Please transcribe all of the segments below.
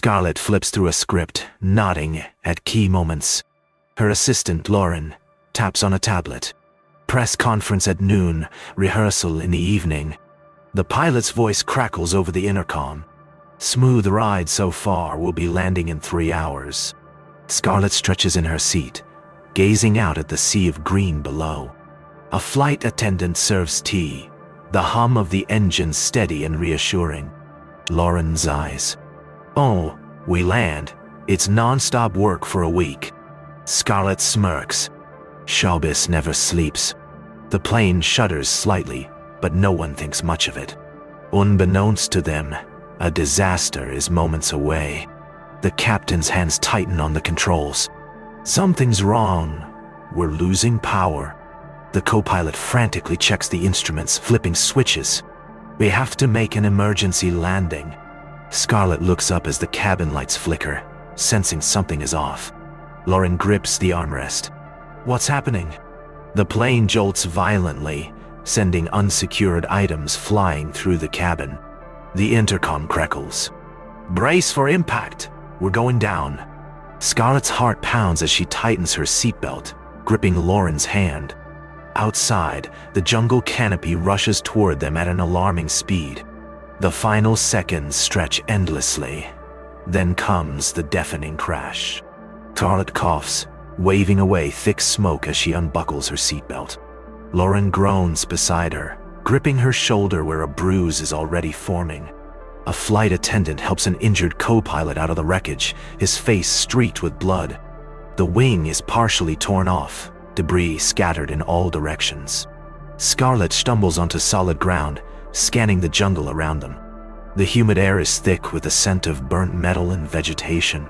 Scarlett flips through a script, nodding at key moments. Her assistant, Lauren, taps on a tablet. Press conference at noon, rehearsal in the evening. The pilot's voice crackles over the intercom. Smooth ride so far, we'll be landing in 3 hours. Scarlett stretches in her seat, gazing out at the sea of green below. A flight attendant serves tea, the hum of the engine steady and reassuring. Lauren's eyes. Oh, we land. It's non-stop work for a week. Scarlett smirks. Shaubis never sleeps. The plane shudders slightly, but no one thinks much of it. Unbeknownst to them, a disaster is moments away. The captain's hands tighten on the controls. Something's wrong. We're losing power. The co-pilot frantically checks the instruments, flipping switches. We have to make an emergency landing. Scarlett looks up as the cabin lights flicker, sensing something is off. Lauren grips the armrest. What's happening? The plane jolts violently, sending unsecured items flying through the cabin. The intercom crackles. Brace for impact. We're going down. Scarlett's heart pounds as she tightens her seatbelt, gripping Lauren's hand. Outside, the jungle canopy rushes toward them at an alarming speed. The final seconds stretch endlessly. Then comes the deafening crash. Scarlett coughs, waving away thick smoke as she unbuckles her seatbelt. Lauren groans beside her, gripping her shoulder where a bruise is already forming. A flight attendant helps an injured co-pilot out of the wreckage, his face streaked with blood. The wing is partially torn off, debris scattered in all directions. Scarlett stumbles onto solid ground, scanning the jungle around them. The humid air is thick with the scent of burnt metal and vegetation.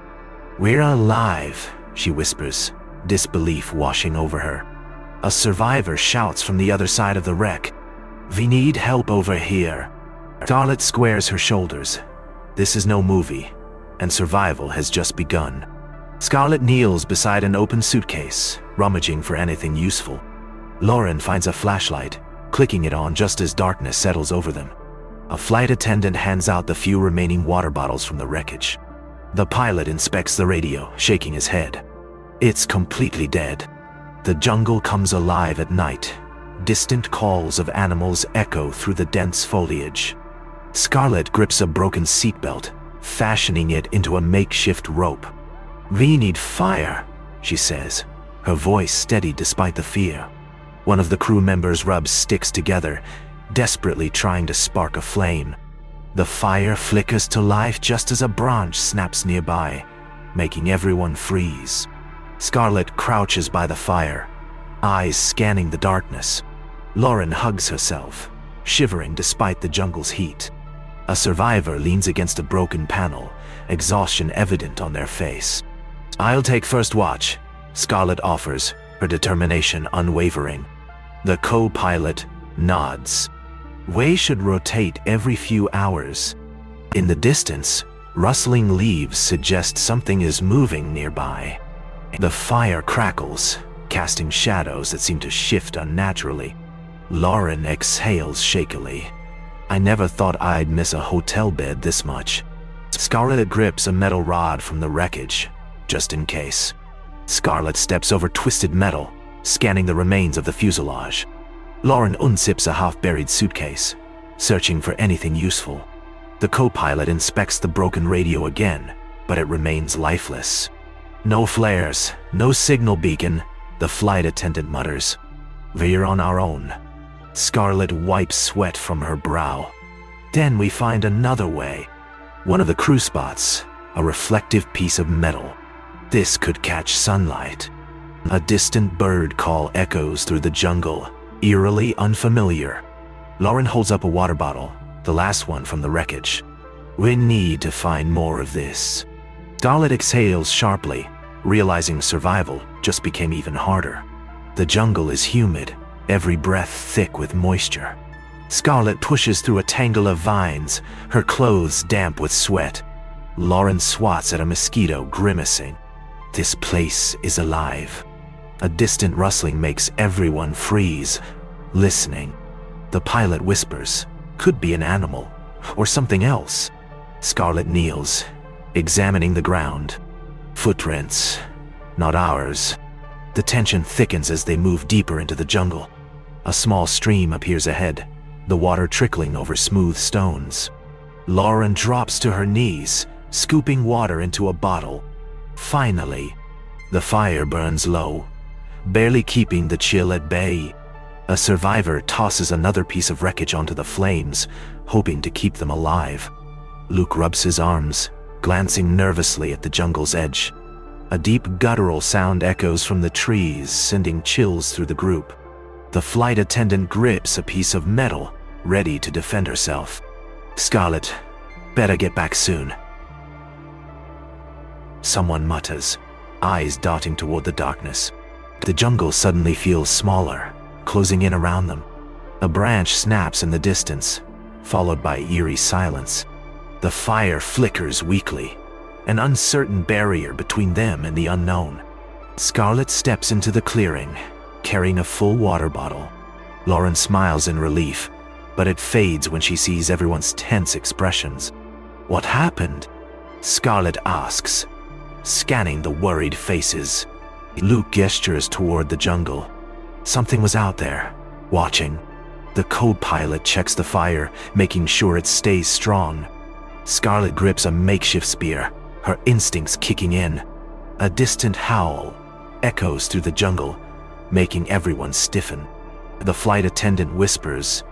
We're alive, she whispers, disbelief washing over her. A survivor shouts from the other side of the wreck. We need help over here. Scarlett squares her shoulders. This is no movie, and survival has just begun. Scarlett kneels beside an open suitcase, rummaging for anything useful. Lauren finds a flashlight, clicking it on just as darkness settles over them. A flight attendant hands out the few remaining water bottles from the wreckage. The pilot inspects the radio, shaking his head. It's completely dead. The jungle comes alive at night. Distant calls of animals echo through the dense foliage. Scarlett grips a broken seatbelt, fashioning it into a makeshift rope. We need fire, she says, her voice steady despite the fear. One of the crew members rubs sticks together, desperately trying to spark a flame. The fire flickers to life just as a branch snaps nearby, making everyone freeze. Scarlett crouches by the fire, eyes scanning the darkness. Lauren hugs herself, shivering despite the jungle's heat. A survivor leans against a broken panel, exhaustion evident on their face. I'll take first watch, Scarlett offers, her determination unwavering. The co-pilot nods. We should rotate every few hours. In the distance, rustling leaves suggest something is moving nearby. The fire crackles, casting shadows that seem to shift unnaturally. Lauren exhales shakily. I never thought I'd miss a hotel bed this much. Scarlett grips a metal rod from the wreckage, just in case. Scarlett steps over twisted metal, scanning the remains of the fuselage. Lauren unzips a half-buried suitcase, searching for anything useful. The co-pilot inspects the broken radio again, but it remains lifeless. No flares, no signal beacon, the flight attendant mutters. We're on our own. Scarlett wipes sweat from her brow. Then we find another way. One of the crew spots, a reflective piece of metal. This could catch sunlight. A distant bird call echoes through the jungle, eerily unfamiliar. Lauren holds up a water bottle, the last one from the wreckage. We need to find more of this. Scarlett exhales sharply, realizing survival just became even harder. The jungle is humid, every breath thick with moisture. Scarlett pushes through a tangle of vines, her clothes damp with sweat. Lauren swats at a mosquito, grimacing. This place is alive. A distant rustling makes everyone freeze, listening. The pilot whispers, could be an animal, or something else. Scarlett kneels, examining the ground. Footprints, not ours. The tension thickens as they move deeper into the jungle. A small stream appears ahead, the water trickling over smooth stones. Lauren drops to her knees, scooping water into a bottle. Finally, the fire burns low, barely keeping the chill at bay. A survivor tosses another piece of wreckage onto the flames, hoping to keep them alive. Luke rubs his arms, glancing nervously at the jungle's edge. A deep guttural sound echoes from the trees, sending chills through the group. The flight attendant grips a piece of metal, ready to defend herself. Scarlett, better get back soon. Someone mutters, eyes darting toward the darkness. The jungle suddenly feels smaller, closing in around them. A branch snaps in the distance, followed by eerie silence. The fire flickers weakly, an uncertain barrier between them and the unknown. Scarlett steps into the clearing, carrying a full water bottle. Lauren smiles in relief, but it fades when she sees everyone's tense expressions. What happened? Scarlett asks, scanning the worried faces. Luke gestures toward the jungle. Something was out there, watching. The co-pilot checks the fire, making sure it stays strong. Scarlett grips a makeshift spear, her instincts kicking in. A distant howl echoes through the jungle, making everyone stiffen. The flight attendant whispers,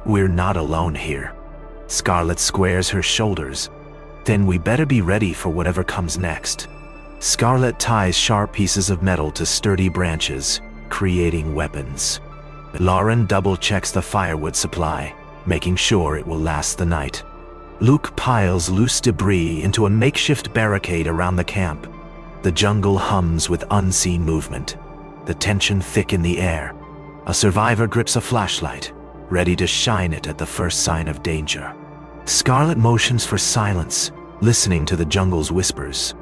"We're not alone here." Scarlett squares her shoulders. Then we better be ready for whatever comes next. Scarlett ties sharp pieces of metal to sturdy branches, creating weapons. Lauren double-checks the firewood supply, making sure it will last the night. Luke piles loose debris into a makeshift barricade around the camp. The jungle hums with unseen movement, the tension thick in the air. A survivor grips a flashlight, ready to shine it at the first sign of danger. Scarlett motions for silence, listening to the jungle's whispers.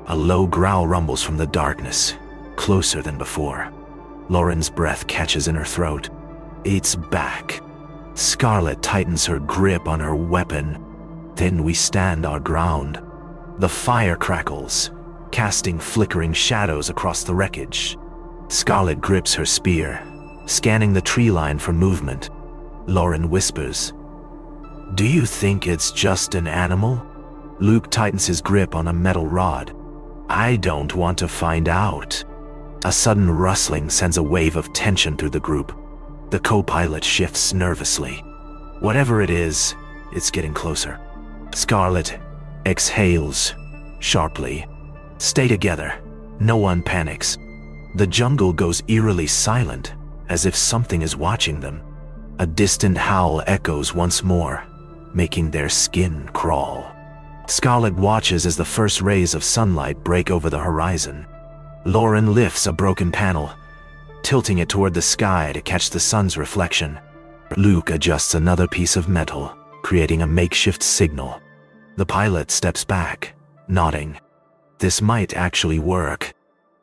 A low growl rumbles from the darkness, closer than before. Lauren's breath catches in her throat. It's back. Scarlett tightens her grip on her weapon. Then we stand our ground. The fire crackles, casting flickering shadows across the wreckage. Scarlett grips her spear, scanning the tree line for movement. Lauren whispers, "Do you think it's just an animal?" Luke tightens his grip on a metal rod. "I don't want to find out." A sudden rustling sends a wave of tension through the group. The co-pilot shifts nervously. Whatever it is, it's getting closer. Scarlett exhales sharply. Stay together. No one panics. The jungle goes eerily silent, as if something is watching them. A distant howl echoes once more, making their skin crawl. Scarlett watches as the first rays of sunlight break over the horizon. Lauren lifts a broken panel, tilting it toward the sky to catch the sun's reflection. Luke adjusts another piece of metal, creating a makeshift signal. The pilot steps back, nodding. This might actually work.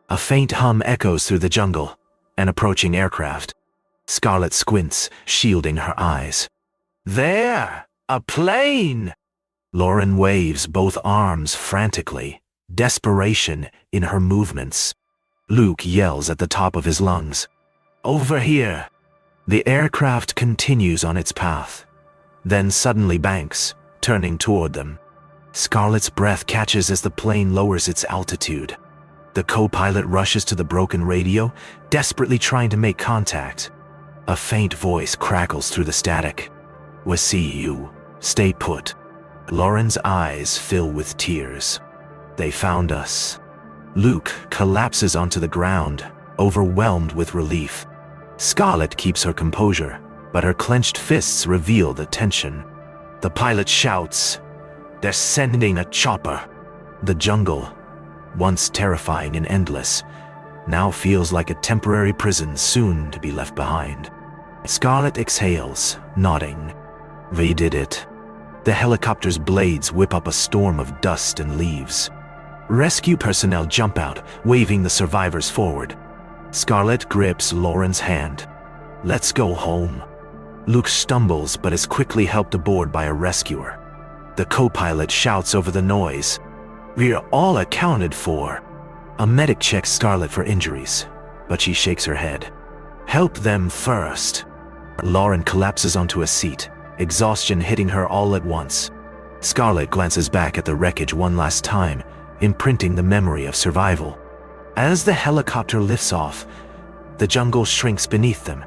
A faint hum echoes through the jungle, an approaching aircraft. Scarlett squints, shielding her eyes. "There! A plane!" Lauren waves both arms frantically, desperation in her movements. Luke yells at the top of his lungs, "Over here!" The aircraft continues on its path, then suddenly banks, turning toward them. Scarlett's breath catches as the plane lowers its altitude. The co-pilot rushes to the broken radio, desperately trying to make contact. A faint voice crackles through the static. "We see you. Stay put." Lauren's eyes fill with tears. They found us. Luke collapses onto the ground, overwhelmed with relief. Scarlett keeps her composure, but her clenched fists reveal the tension. The pilot shouts, "They're sending a chopper." The jungle, once terrifying and endless, now feels like a temporary prison soon to be left behind. Scarlett exhales, nodding. "We did it." The helicopter's blades whip up a storm of dust and leaves. Rescue personnel jump out, waving the survivors forward. Scarlett grips Lauren's hand. "Let's go home." Luke stumbles but is quickly helped aboard by a rescuer. The co-pilot shouts over the noise. "We're all accounted for." A medic checks Scarlett for injuries, but she shakes her head. "Help them first." Lauren collapses onto a seat, exhaustion hitting her all at once. Scarlett glances back at the wreckage one last time, imprinting the memory of survival. As the helicopter lifts off, the jungle shrinks beneath them,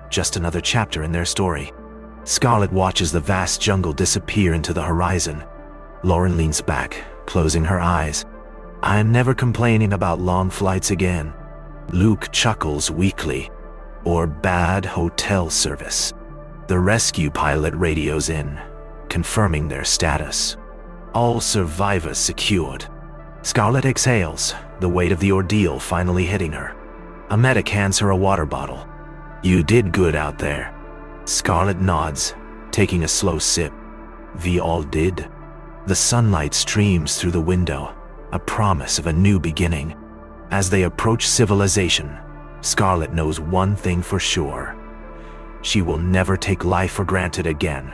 just another chapter in their story. Scarlett watches the vast jungle disappear into the horizon. Lauren leans back, closing her eyes. "I'm never complaining about long flights again." Luke chuckles weakly. "Or bad hotel service." The rescue pilot radios in, confirming their status. "All survivors secured." Scarlett exhales, the weight of the ordeal finally hitting her. A medic hands her a water bottle. "You did good out there." Scarlett nods, taking a slow sip. "We all did." The sunlight streams through the window, a promise of a new beginning. As they approach civilization, Scarlett knows one thing for sure. She will never take life for granted again.